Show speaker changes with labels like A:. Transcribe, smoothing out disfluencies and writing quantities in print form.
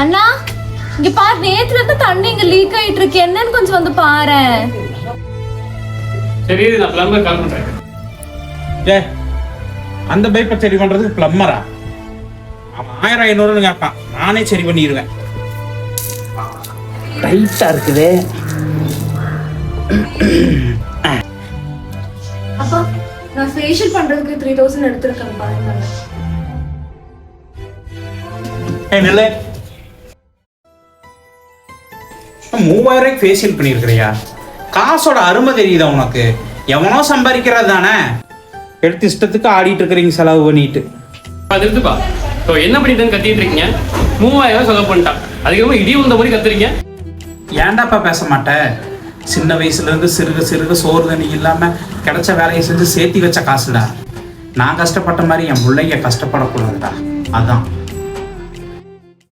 A: அண்ணா இங்க பாரு, நேத்துல இருந்து தண்ணி இங்க லீக் ஆயிட்டு இருக்கு, என்னன்னு கொஞ்சம் வந்து பாரு.
B: சரி நான் பிளம்பர் கால் பண்றேன்.
C: ஏ அந்த பைப்பை சரி பண்றதுக்கு பிளம்பரா? அவன் 1500 கேட்பான், நானே சரி பண்ணிடுவேன். டைட்டா இருக்குது.
A: அப்பா நான் ஃபேஷியல் பண்றதுக்கு 3000 எடுத்துருக்கேன் பாருங்க.
C: நில்ல, 3000 ஃபேஷியல் பண்ணியிருக்கிறியா? காசோட அருமை தெரியுதா உனக்கு? எவனோ சம்பாதிக்கிறது தானே, எடுத்து இஷ்டத்துக்கு ஆடிட்டு இருக்கிறீங்க செலவு பண்ணிட்டு.
B: அது இருக்குப்பா, இப்போ என்ன பண்ணிட்டுன்னு கத்திட்டு இருக்கீங்க? 3000 செலவு பண்ணிட்டான், அதுக்கப்புறம் இடி உந்த மாதிரி கத்துறீங்க.
C: ஏன்டாப்பா பேச மாட்டேன்? சின்ன வயசுல இருந்து சிறுக சிறுக சோறு தண்ணி இல்லாம கிடைச்ச வேலையை செஞ்சு சேர்த்தி வச்ச காசுடா. நான் கஷ்டப்பட்ட மாதிரி என் பிள்ளைங்க கஷ்டப்படக்கூடாதுடா, அதான்.